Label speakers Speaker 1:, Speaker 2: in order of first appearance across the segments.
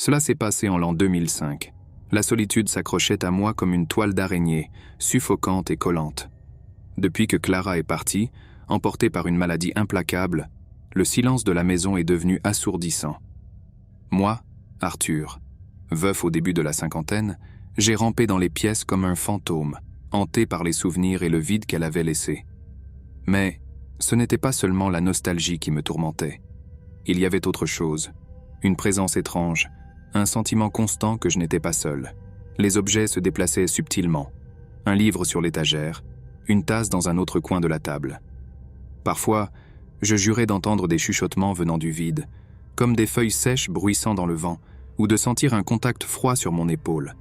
Speaker 1: Cela s'est passé en l'an 2005. La solitude s'accrochait à moi comme une toile d'araignée, suffocante et collante. Depuis que Clara est partie, emportée par une maladie implacable, le silence de la maison est devenu assourdissant. Moi, Arthur, veuf au début de la cinquantaine, j'ai rampé dans les pièces comme un fantôme, hanté par les souvenirs et le vide qu'elle avait laissé. Mais ce n'était pas seulement la nostalgie qui me tourmentait. Il y avait autre chose, une présence étrange, un sentiment constant que je n'étais pas seul. Les objets se déplaçaient subtilement. Un livre sur l'étagère, une tasse dans un autre coin de la table. Parfois, je jurais d'entendre des chuchotements venant du vide, comme des feuilles sèches bruissant dans le vent, ou de sentir un contact froid sur mon épaule,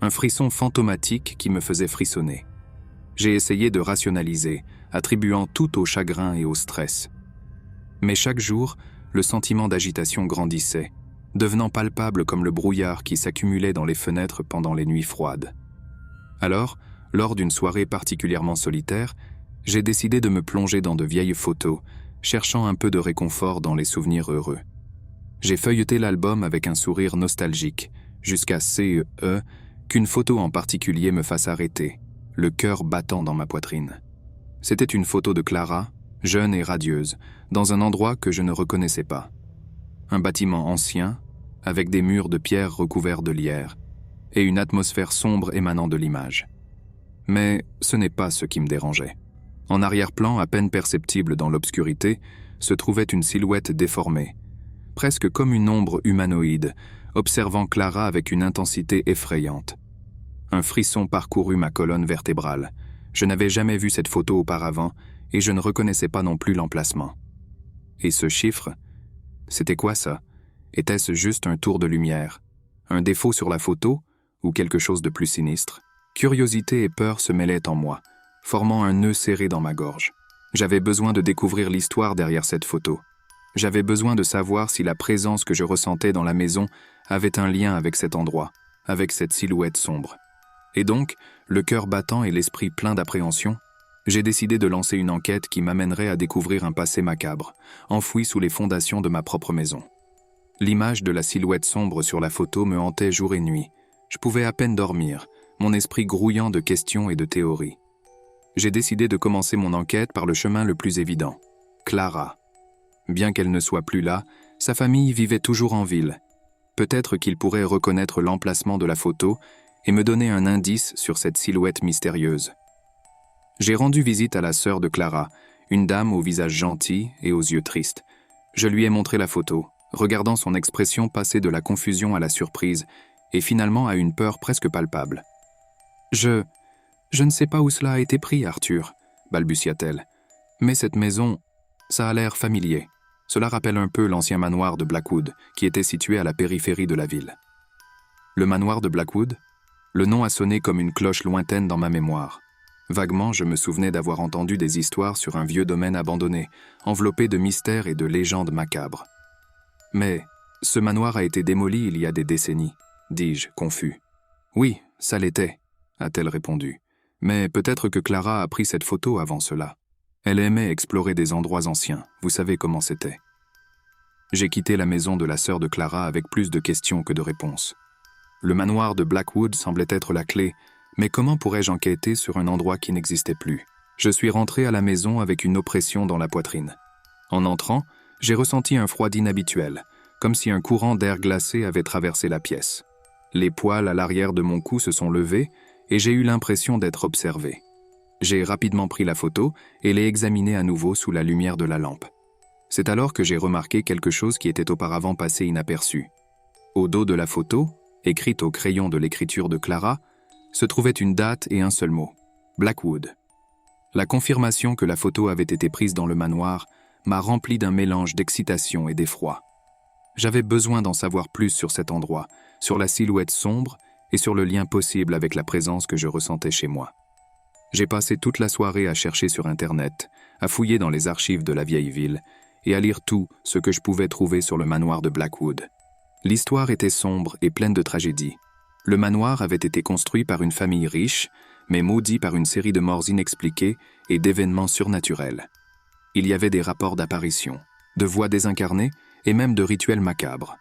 Speaker 1: un frisson fantomatique qui me faisait frissonner. J'ai essayé de rationaliser, attribuant tout au chagrin et au stress. Mais chaque jour, le sentiment d'agitation grandissait, devenant palpable comme le brouillard qui s'accumulait dans les fenêtres pendant les nuits froides. Alors, lors d'une soirée particulièrement solitaire, j'ai décidé de me plonger dans de vieilles photos, cherchant un peu de réconfort dans les souvenirs heureux. J'ai feuilleté l'album avec un sourire nostalgique, jusqu'à qu'une photo en particulier me fasse arrêter, le cœur battant dans ma poitrine. C'était une photo de Clara, jeune et radieuse, dans un endroit que je ne reconnaissais pas. Un bâtiment ancien, avec des murs de pierre recouverts de lierre, et une atmosphère sombre émanant de l'image. Mais ce n'est pas ce qui me dérangeait. En arrière-plan, à peine perceptible dans l'obscurité, se trouvait une silhouette déformée, presque comme une ombre humanoïde, observant Clara avec une intensité effrayante. Un frisson parcourut ma colonne vertébrale. Je n'avais jamais vu cette photo auparavant et je ne reconnaissais pas non plus l'emplacement. Et ce chiffre, c'était quoi ça? Était-ce juste un tour de lumière? Un défaut sur la photo ou quelque chose de plus sinistre? Curiosité et peur se mêlaient en moi, formant un nœud serré dans ma gorge. J'avais besoin de découvrir l'histoire derrière cette photo. J'avais besoin de savoir si la présence que je ressentais dans la maison avait un lien avec cet endroit, avec cette silhouette sombre. Et donc, le cœur battant et l'esprit plein d'appréhension, j'ai décidé de lancer une enquête qui m'amènerait à découvrir un passé macabre, enfoui sous les fondations de ma propre maison. L'image de la silhouette sombre sur la photo me hantait jour et nuit. Je pouvais à peine dormir, mon esprit grouillant de questions et de théories. J'ai décidé de commencer mon enquête par le chemin le plus évident. Clara. Bien qu'elle ne soit plus là, sa famille vivait toujours en ville. Peut-être qu'il pourrait reconnaître l'emplacement de la photo et me donner un indice sur cette silhouette mystérieuse. J'ai rendu visite à la sœur de Clara, une dame au visage gentil et aux yeux tristes. Je lui ai montré la photo, regardant son expression passer de la confusion à la surprise et finalement à une peur presque palpable. Je ne sais pas où cela a été pris, Arthur, balbutia-t-elle. Mais cette maison, ça a l'air familier. Cela rappelle un peu l'ancien manoir de Blackwood, qui était situé à la périphérie de la ville. Le manoir de Blackwood? Le nom a sonné comme une cloche lointaine dans ma mémoire. Vaguement, je me souvenais d'avoir entendu des histoires sur un vieux domaine abandonné, enveloppé de mystères et de légendes macabres. Mais ce manoir a été démoli il y a des décennies, dis-je, confus. Oui, ça l'était, a-t-elle répondu. Mais peut-être que Clara a pris cette photo avant cela. Elle aimait explorer des endroits anciens, vous savez comment c'était. J'ai quitté la maison de la sœur de Clara avec plus de questions que de réponses. Le manoir de Blackwood semblait être la clé, mais comment pourrais-je enquêter sur un endroit qui n'existait plus? Je suis rentré à la maison avec une oppression dans la poitrine. En entrant, j'ai ressenti un froid inhabituel, comme si un courant d'air glacé avait traversé la pièce. Les poils à l'arrière de mon cou se sont levés et j'ai eu l'impression d'être observé. J'ai rapidement pris la photo et l'ai examinée à nouveau sous la lumière de la lampe. C'est alors que j'ai remarqué quelque chose qui était auparavant passé inaperçu. Au dos de la photo, écrite au crayon de l'écriture de Clara, se trouvait une date et un seul mot, Blackwood. La confirmation que la photo avait été prise dans le manoir m'a rempli d'un mélange d'excitation et d'effroi. J'avais besoin d'en savoir plus sur cet endroit, sur la silhouette sombre et sur le lien possible avec la présence que je ressentais chez moi. J'ai passé toute la soirée à chercher sur Internet, à fouiller dans les archives de la vieille ville et à lire tout ce que je pouvais trouver sur le manoir de Blackwood. L'histoire était sombre et pleine de tragédies. Le manoir avait été construit par une famille riche, mais maudit par une série de morts inexpliquées et d'événements surnaturels. Il y avait des rapports d'apparitions, de voix désincarnées et même de rituels macabres.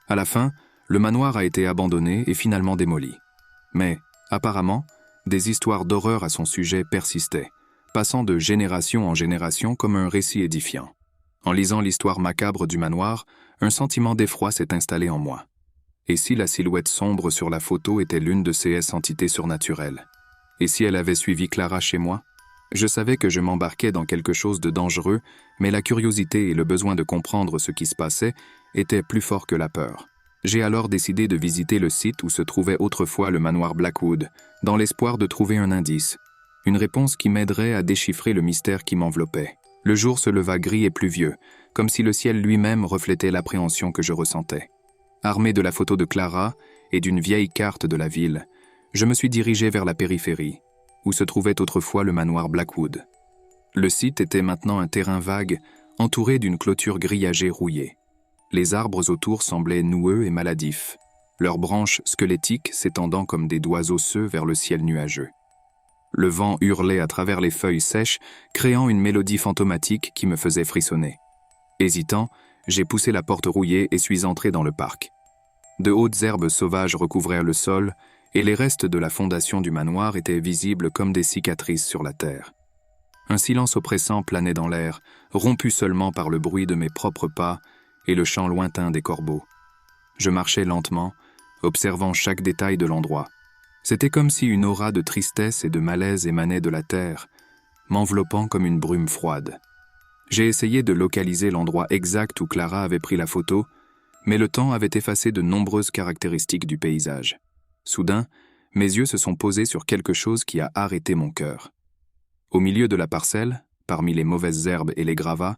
Speaker 1: À la fin, Le manoir a été abandonné et finalement démoli. Mais, apparemment, des histoires d'horreur à son sujet persistaient, passant de génération en génération comme un récit édifiant. En lisant l'histoire macabre du manoir, un sentiment d'effroi s'est installé en moi. Et si la silhouette sombre sur la photo était l'une de ces entités surnaturelles? Et si elle avait suivi Clara chez moi? Je savais que je m'embarquais dans quelque chose de dangereux, mais la curiosité et le besoin de comprendre ce qui se passait étaient plus forts que la peur. J'ai alors décidé de visiter le site où se trouvait autrefois le manoir Blackwood, dans l'espoir de trouver un indice, une réponse qui m'aiderait à déchiffrer le mystère qui m'enveloppait. Le jour se leva gris et pluvieux, comme si le ciel lui-même reflétait l'appréhension que je ressentais. Armé de la photo de Clara et d'une vieille carte de la ville, je me suis dirigé vers la périphérie, où se trouvait autrefois le manoir Blackwood. Le site était maintenant un terrain vague, entouré d'une clôture grillagée rouillée. Les arbres autour semblaient noueux et maladifs, leurs branches squelettiques s'étendant comme des doigts osseux vers le ciel nuageux. Le vent hurlait à travers les feuilles sèches, créant une mélodie fantomatique qui me faisait frissonner. Hésitant, j'ai poussé la porte rouillée et suis entré dans le parc. De hautes herbes sauvages recouvraient le sol, et les restes de la fondation du manoir étaient visibles comme des cicatrices sur la terre. Un silence oppressant planait dans l'air, rompu seulement par le bruit de mes propres pas et le chant lointain des corbeaux. Je marchais lentement, observant chaque détail de l'endroit. C'était comme si une aura de tristesse et de malaise émanait de la terre, m'enveloppant comme une brume froide. J'ai essayé de localiser l'endroit exact où Clara avait pris la photo, mais le temps avait effacé de nombreuses caractéristiques du paysage. Soudain, mes yeux se sont posés sur quelque chose qui a arrêté mon cœur. Au milieu de la parcelle, parmi les mauvaises herbes et les gravats,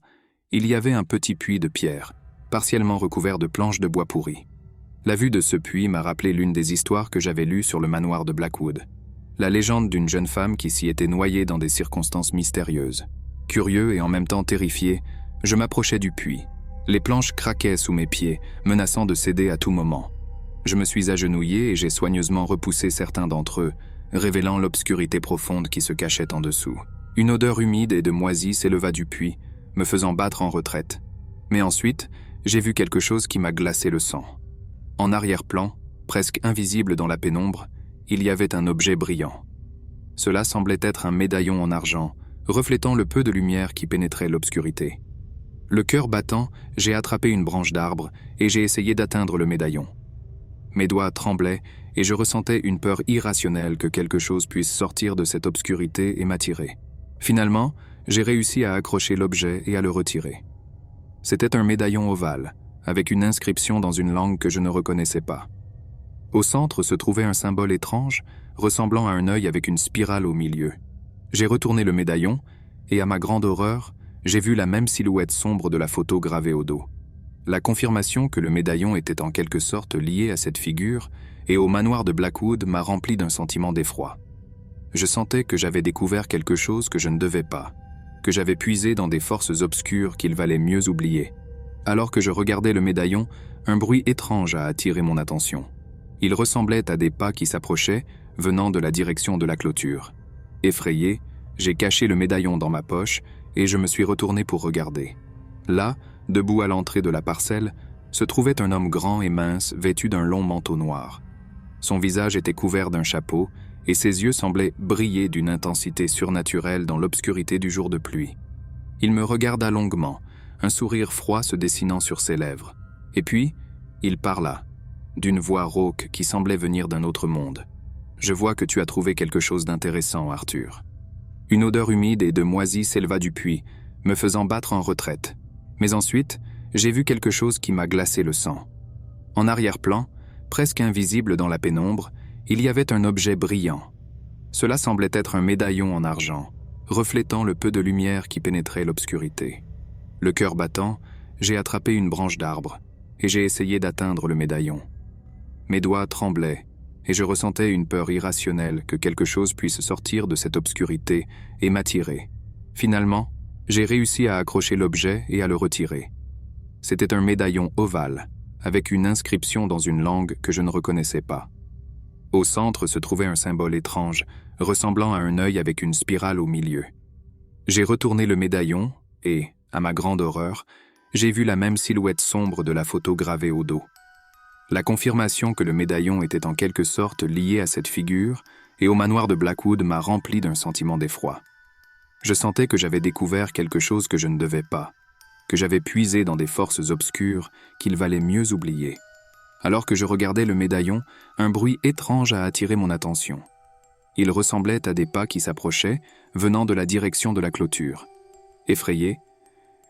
Speaker 1: il y avait un petit puits de pierre, partiellement recouvert de planches de bois pourries. La vue de ce puits m'a rappelé l'une des histoires que j'avais lues sur le manoir de Blackwood. La légende d'une jeune femme qui s'y était noyée dans des circonstances mystérieuses. Curieux et en même temps terrifié, je m'approchais du puits. Les planches craquaient sous mes pieds, menaçant de céder à tout moment. Je me suis agenouillé et j'ai soigneusement repoussé certains d'entre eux, révélant l'obscurité profonde qui se cachait en dessous. Une odeur humide et de moisie s'éleva du puits, me faisant battre en retraite. Mais ensuite, j'ai vu quelque chose qui m'a glacé le sang. En arrière-plan, presque invisible dans la pénombre, il y avait un objet brillant. Cela semblait être un médaillon en argent, reflétant le peu de lumière qui pénétrait l'obscurité. Le cœur battant, j'ai attrapé une branche d'arbre et j'ai essayé d'atteindre le médaillon. Mes doigts tremblaient et je ressentais une peur irrationnelle que quelque chose puisse sortir de cette obscurité et m'attirer. Finalement, j'ai réussi à accrocher l'objet et à le retirer. C'était un médaillon ovale, avec une inscription dans une langue que je ne reconnaissais pas. Au centre se trouvait un symbole étrange, ressemblant à un œil avec une spirale au milieu. J'ai retourné le médaillon, et à ma grande horreur, j'ai vu la même silhouette sombre de la photo gravée au dos. La confirmation que le médaillon était en quelque sorte lié à cette figure et au manoir de Blackwood m'a rempli d'un sentiment d'effroi. Je sentais que j'avais découvert quelque chose que je ne devais pas, que j'avais puisé dans des forces obscures qu'il valait mieux oublier. Alors que je regardais le médaillon, un bruit étrange a attiré mon attention. Il ressemblait à des pas qui s'approchaient, venant de la direction de la clôture. Effrayé, j'ai caché le médaillon dans ma poche et je me suis retourné pour regarder. Là, debout à l'entrée de la parcelle, se trouvait un homme grand et mince vêtu d'un long manteau noir. Son visage était couvert d'un chapeau et ses yeux semblaient briller d'une intensité surnaturelle dans l'obscurité du jour de pluie. Il me regarda longuement, un sourire froid se dessinant sur ses lèvres. Et puis, il parla, d'une voix rauque qui semblait venir d'un autre monde. « Je vois que tu as trouvé quelque chose d'intéressant, Arthur. » Une odeur humide et de moisie s'éleva du puits, me faisant battre en retraite. Mais ensuite, j'ai vu quelque chose qui m'a glacé le sang. En arrière-plan, presque invisible dans la pénombre, il y avait un objet brillant. Cela semblait être un médaillon en argent, reflétant le peu de lumière qui pénétrait l'obscurité. Le cœur battant, j'ai attrapé une branche d'arbre et j'ai essayé d'atteindre le médaillon. Mes doigts tremblaient et je ressentais une peur irrationnelle que quelque chose puisse sortir de cette obscurité et m'attirer. Finalement, j'ai réussi à accrocher l'objet et à le retirer. C'était un médaillon ovale, avec une inscription dans une langue que je ne reconnaissais pas. Au centre se trouvait un symbole étrange, ressemblant à un œil avec une spirale au milieu. J'ai retourné le médaillon et, à ma grande horreur, j'ai vu la même silhouette sombre de la photo gravée au dos. La confirmation que le médaillon était en quelque sorte lié à cette figure et au manoir de Blackwood m'a rempli d'un sentiment d'effroi. Je sentais que j'avais découvert quelque chose que je ne devais pas, que j'avais puisé dans des forces obscures qu'il valait mieux oublier. Alors que je regardais le médaillon, un bruit étrange a attiré mon attention. Il ressemblait à des pas qui s'approchaient, venant de la direction de la clôture. Effrayé,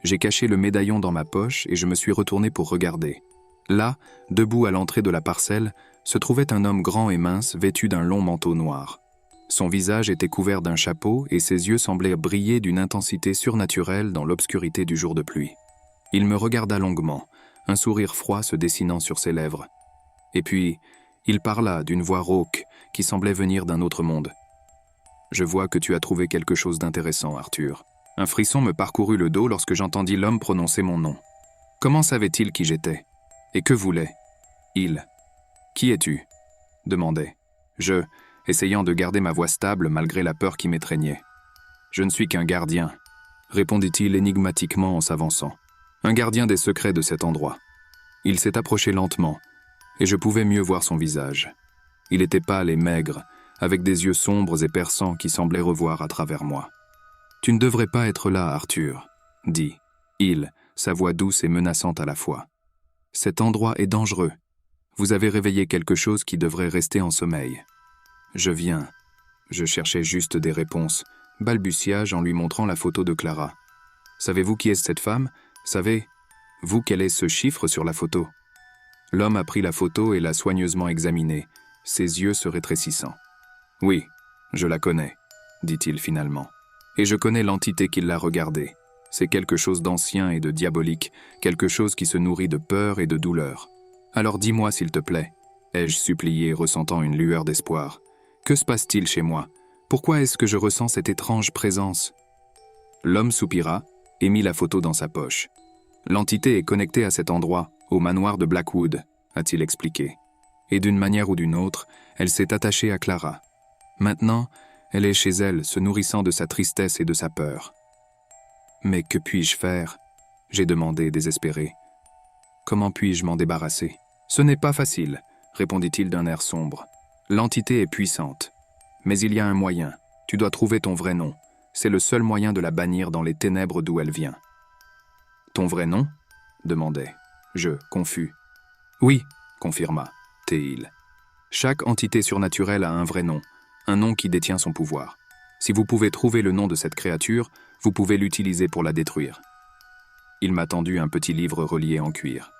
Speaker 1: j'ai caché le médaillon dans ma poche et je me suis retourné pour regarder. Là, debout à l'entrée de la parcelle, se trouvait un homme grand et mince vêtu d'un long manteau noir. Son visage était couvert d'un chapeau et ses yeux semblaient briller d'une intensité surnaturelle dans l'obscurité du jour de pluie. Il me regarda longuement, un sourire froid se dessinant sur ses lèvres. Et puis, il parla d'une voix rauque qui semblait venir d'un autre monde. « Je vois que tu as trouvé quelque chose d'intéressant, Arthur. » Un frisson me parcourut le dos lorsque j'entendis l'homme prononcer mon nom. Comment savait-il qui j'étais? Et que voulait il? Qui es-tu? Demandai. Je, essayant de garder ma voix stable malgré la peur qui m'étreignait. Je ne suis qu'un gardien, répondit-il énigmatiquement en s'avançant. Un gardien des secrets de cet endroit. Il s'est approché lentement, et je pouvais mieux voir son visage. Il était pâle et maigre, avec des yeux sombres et perçants qui semblaient revoir à travers moi. « Tu ne devrais pas être là, Arthur, » dit il, sa voix douce et menaçante à la fois. « Cet endroit est dangereux. Vous avez réveillé quelque chose qui devrait rester en sommeil. » « Je viens. » Je cherchais juste des réponses, balbutia-je en lui montrant la photo de Clara. « Savez-vous qui est cette femme? Savez-vous quel est ce chiffre sur la photo ?» L'homme a pris la photo et l'a soigneusement examinée, ses yeux se rétrécissant. « Oui, je la connais, » dit-il finalement. « Et je connais l'entité qui l'a regardée. C'est quelque chose d'ancien et de diabolique, quelque chose qui se nourrit de peur et de douleur. Alors dis-moi s'il te plaît, » ai-je supplié, ressentant une lueur d'espoir. « Que se passe-t-il chez moi? Pourquoi est-ce que je ressens cette étrange présence ?» L'homme soupira et mit la photo dans sa poche. « L'entité est connectée à cet endroit, au manoir de Blackwood, » a-t-il expliqué. Et d'une manière ou d'une autre, elle s'est attachée à Clara. Maintenant, elle est chez elle, se nourrissant de sa tristesse et de sa peur. « Mais que puis-je faire ?» j'ai demandé, désespéré. « Comment puis-je m'en débarrasser ?»« Ce n'est pas facile, » répondit-il d'un air sombre. « L'entité est puissante. Mais il y a un moyen. Tu dois trouver ton vrai nom. C'est le seul moyen de la bannir dans les ténèbres d'où elle vient. »« Ton vrai nom ?» demandai. Je, confus. « Oui, » confirma-t-il. « Chaque entité surnaturelle a un vrai nom, un nom qui détient son pouvoir. Si vous pouvez trouver le nom de cette créature, vous pouvez l'utiliser pour la détruire. » Il m'a tendu un petit livre relié en cuir.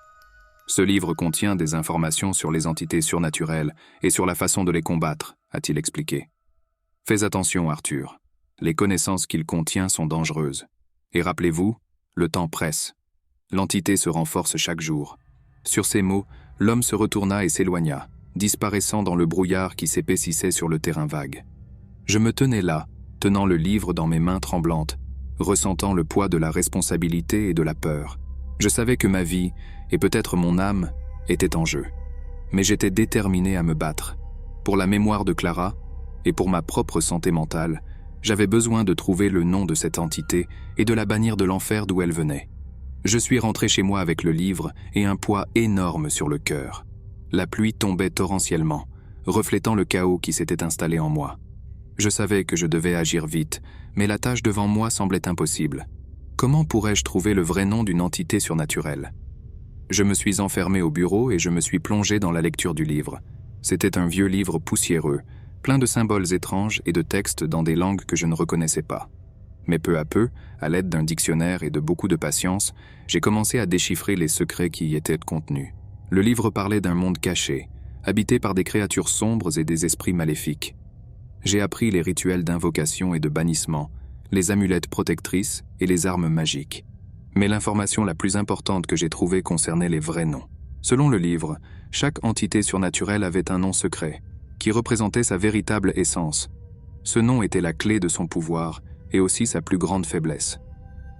Speaker 1: Ce livre contient des informations sur les entités surnaturelles et sur la façon de les combattre, a-t-il expliqué. Fais attention, Arthur. Les connaissances qu'il contient sont dangereuses. Et rappelez-vous, le temps presse. L'entité se renforce chaque jour. Sur ces mots, l'homme se retourna et s'éloigna, disparaissant dans le brouillard qui s'épaississait sur le terrain vague. Je me tenais là, tenant le livre dans mes mains tremblantes, ressentant le poids de la responsabilité et de la peur. Je savais que ma vie, et peut-être mon âme, étaient en jeu. Mais j'étais déterminé à me battre. Pour la mémoire de Clara, et pour ma propre santé mentale, j'avais besoin de trouver le nom de cette entité et de la bannir de l'enfer d'où elle venait. Je suis rentré chez moi avec le livre et un poids énorme sur le cœur. La pluie tombait torrentiellement, reflétant le chaos qui s'était installé en moi. Je savais que je devais agir vite, mais la tâche devant moi semblait impossible. Comment pourrais-je trouver le vrai nom d'une entité surnaturelle ? Je me suis enfermé au bureau et je me suis plongé dans la lecture du livre. C'était un vieux livre poussiéreux, plein de symboles étranges et de textes dans des langues que je ne reconnaissais pas. Mais peu à peu, à l'aide d'un dictionnaire et de beaucoup de patience, j'ai commencé à déchiffrer les secrets qui y étaient contenus. Le livre parlait d'un monde caché, habité par des créatures sombres et des esprits maléfiques. J'ai appris les rituels d'invocation et de bannissement, les amulettes protectrices et les armes magiques. Mais l'information la plus importante que j'ai trouvée concernait les vrais noms. Selon le livre, chaque entité surnaturelle avait un nom secret, qui représentait sa véritable essence. Ce nom était la clé de son pouvoir et aussi sa plus grande faiblesse.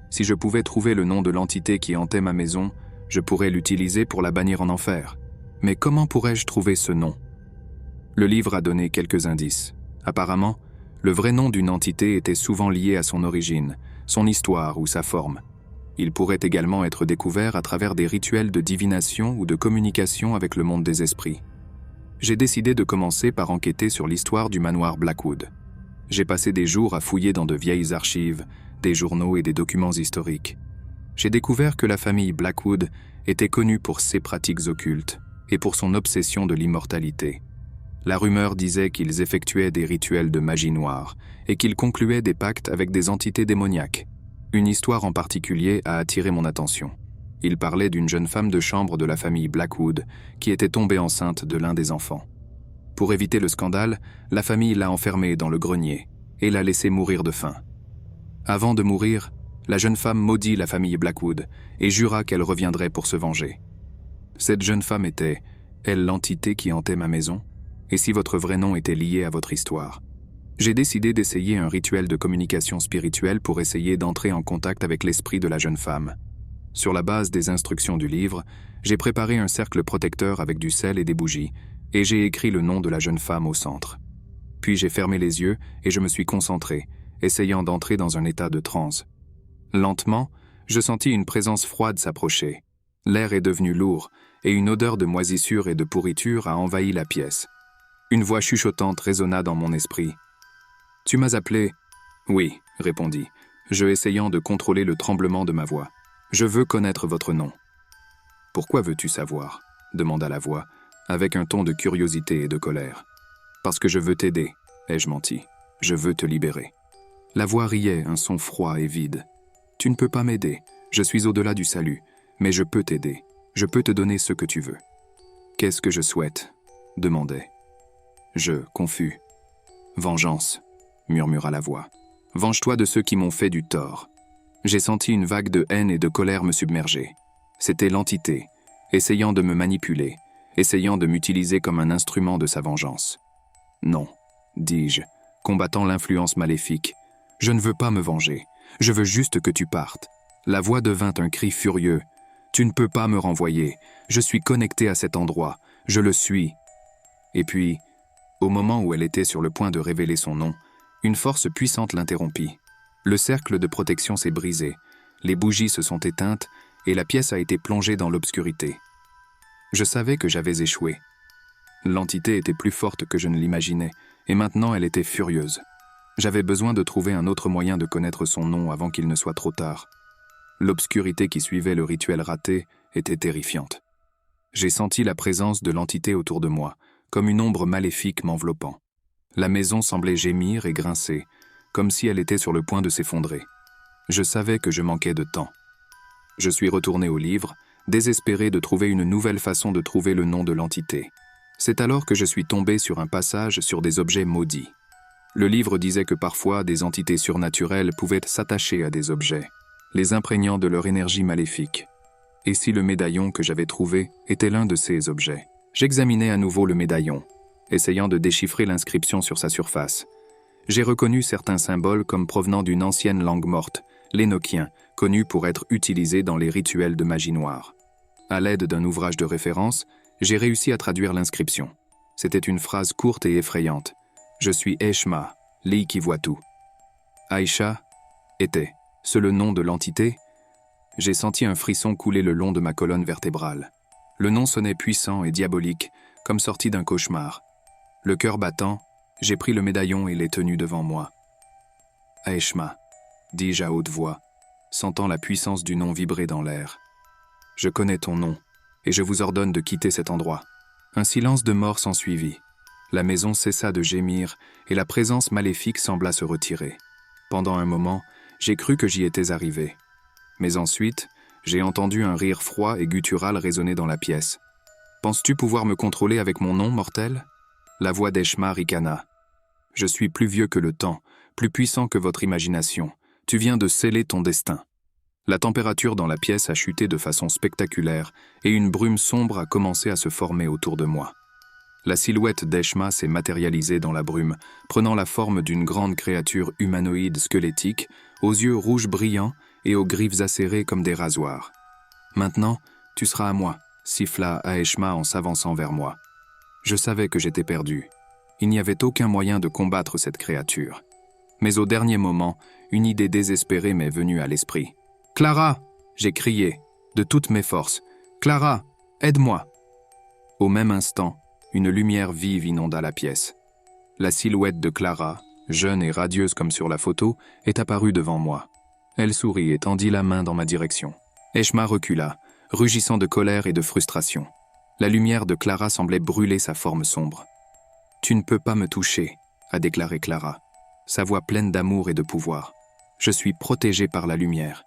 Speaker 1: Si je pouvais trouver le nom de l'entité qui hantait ma maison, je pourrais l'utiliser pour la bannir en enfer. Mais comment pourrais-je trouver ce nom ? Le livre a donné quelques indices. Apparemment, le vrai nom d'une entité était souvent lié à son origine, son histoire ou sa forme. Il pourrait également être découvert à travers des rituels de divination ou de communication avec le monde des esprits. J'ai décidé de commencer par enquêter sur l'histoire du manoir Blackwood. J'ai passé des jours à fouiller dans de vieilles archives, des journaux et des documents historiques. J'ai découvert que la famille Blackwood était connue pour ses pratiques occultes et pour son obsession de l'immortalité. La rumeur disait qu'ils effectuaient des rituels de magie noire et qu'ils concluaient des pactes avec des entités démoniaques. Une histoire en particulier a attiré mon attention. Il parlait d'une jeune femme de chambre de la famille Blackwood qui était tombée enceinte de l'un des enfants. Pour éviter le scandale, la famille l'a enfermée dans le grenier et l'a laissée mourir de faim. Avant de mourir, la jeune femme maudit la famille Blackwood et jura qu'elle reviendrait pour se venger. Cette jeune femme était, elle, l'entité qui hantait ma maison? Et si votre vrai nom était lié à votre histoire? J'ai décidé d'essayer un rituel de communication spirituelle pour essayer d'entrer en contact avec l'esprit de la jeune femme. Sur la base des instructions du livre, j'ai préparé un cercle protecteur avec du sel et des bougies, et j'ai écrit le nom de la jeune femme au centre. Puis j'ai fermé les yeux et je me suis concentré, essayant d'entrer dans un état de transe. Lentement, je sentis une présence froide s'approcher. L'air est devenu lourd, et une odeur de moisissure et de pourriture a envahi la pièce. Une voix chuchotante résonna dans mon esprit. « Tu m'as appelé ?»« Oui, » répondis-je, essayant de contrôler le tremblement de ma voix. « Je veux connaître votre nom. »« Pourquoi veux-tu savoir ?» demanda la voix, avec un ton de curiosité et de colère. « Parce que je veux t'aider, » ai-je menti. « Je veux te libérer. » La voix riait, un son froid et vide. « Tu ne peux pas m'aider, je suis au-delà du salut, mais je peux t'aider, je peux te donner ce que tu veux. »« Qu'est-ce que je souhaite ?» demandai. Je, confus. « Vengeance, » murmura la voix. « Venge-toi de ceux qui m'ont fait du tort. » J'ai senti une vague de haine et de colère me submerger. C'était l'entité, essayant de me manipuler, essayant de m'utiliser comme un instrument de sa vengeance. « Non, » dis-je, combattant l'influence maléfique. « Je ne veux pas me venger. Je veux juste que tu partes. » La voix devint un cri furieux. « Tu ne peux pas me renvoyer. Je suis connecté à cet endroit. Je le suis. » Et puis, au moment où elle était sur le point de révéler son nom, une force puissante l'interrompit. Le cercle de protection s'est brisé, les bougies se sont éteintes et la pièce a été plongée dans l'obscurité. Je savais que j'avais échoué. L'entité était plus forte que je ne l'imaginais, et maintenant elle était furieuse. J'avais besoin de trouver un autre moyen de connaître son nom avant qu'il ne soit trop tard. L'obscurité qui suivait le rituel raté était terrifiante. J'ai senti la présence de l'entité autour de moi, comme une ombre maléfique m'enveloppant. La maison semblait gémir et grincer, comme si elle était sur le point de s'effondrer. Je savais que je manquais de temps. Je suis retourné au livre, désespéré de trouver une nouvelle façon de trouver le nom de l'entité. C'est alors que je suis tombé sur un passage sur des objets maudits. Le livre disait que parfois des entités surnaturelles pouvaient s'attacher à des objets, les imprégnant de leur énergie maléfique. Et si le médaillon que j'avais trouvé était l'un de ces objets? J'examinais à nouveau le médaillon, essayant de déchiffrer l'inscription sur sa surface. J'ai reconnu certains symboles comme provenant d'une ancienne langue morte, l'énoquien, connu pour être utilisé dans les rituels de magie noire. À l'aide d'un ouvrage de référence, j'ai réussi à traduire l'inscription. C'était une phrase courte et effrayante. « Je suis Eshma, l'I qui voit tout. » Aïcha était-ce le nom de l'entité? J'ai senti un frisson couler le long de ma colonne vertébrale. Le nom sonnait puissant et diabolique, comme sorti d'un cauchemar. Le cœur battant, j'ai pris le médaillon et l'ai tenu devant moi. « Aeshma » dis-je à haute voix, sentant la puissance du nom vibrer dans l'air. « Je connais ton nom, et je vous ordonne de quitter cet endroit. » Un silence de mort s'ensuivit. La maison cessa de gémir, et la présence maléfique sembla se retirer. Pendant un moment, j'ai cru que j'y étais arrivé. Mais ensuite, j'ai entendu un rire froid et guttural résonner dans la pièce. « Penses-tu pouvoir me contrôler avec mon nom, mortel ?» La voix d'Eshma ricana. « Je suis plus vieux que le temps, plus puissant que votre imagination. Tu viens de sceller ton destin. » La température dans la pièce a chuté de façon spectaculaire et une brume sombre a commencé à se former autour de moi. La silhouette d'Eshma s'est matérialisée dans la brume, prenant la forme d'une grande créature humanoïde squelettique, aux yeux rouges brillants et aux griffes acérées comme des rasoirs. « Maintenant, tu seras à moi », siffla Aeshma en s'avançant vers moi. Je savais que j'étais perdu. Il n'y avait aucun moyen de combattre cette créature. Mais au dernier moment, une idée désespérée m'est venue à l'esprit. « Clara !» J'ai crié, de toutes mes forces, « Clara, aide-moi !» Au même instant, une lumière vive inonda la pièce. La silhouette de Clara, jeune et radieuse comme sur la photo, est apparue devant moi. Elle sourit et tendit la main dans ma direction. Eshma recula, rugissant de colère et de frustration. La lumière de Clara semblait brûler sa forme sombre. « Tu ne peux pas me toucher », a déclaré Clara, sa voix pleine d'amour et de pouvoir. « Je suis protégée par la lumière. »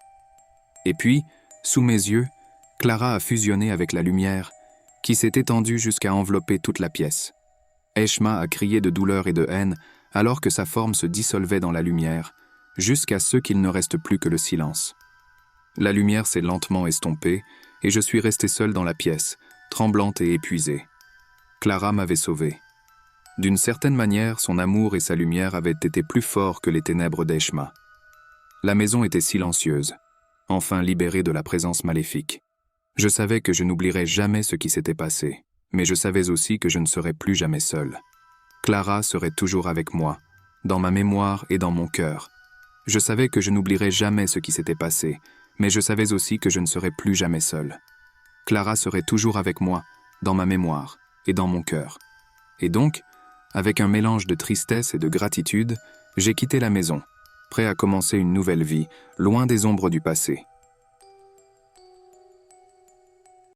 Speaker 1: Et puis, sous mes yeux, Clara a fusionné avec la lumière, qui s'est étendue jusqu'à envelopper toute la pièce. Eshma a crié de douleur et de haine, alors que sa forme se dissolvait dans la lumière, jusqu'à ce qu'il ne reste plus que le silence. La lumière s'est lentement estompée, et je suis restée seule dans la pièce, tremblante et épuisée. Clara m'avait sauvée. D'une certaine manière, son amour et sa lumière avaient été plus forts que les ténèbres d'Eshma. La maison était silencieuse, enfin libérée de la présence maléfique. Je savais que je n'oublierais jamais ce qui s'était passé, mais je savais aussi que je ne serais plus jamais seule. Clara serait toujours avec moi, dans ma mémoire et dans mon cœur. Je savais que je n'oublierais jamais ce qui s'était passé, mais je savais aussi que je ne serais plus jamais seule. Clara serait toujours avec moi, dans ma mémoire et dans mon cœur. Et donc, avec un mélange de tristesse et de gratitude, j'ai quitté la maison, prêt à commencer une nouvelle vie, loin des ombres du passé.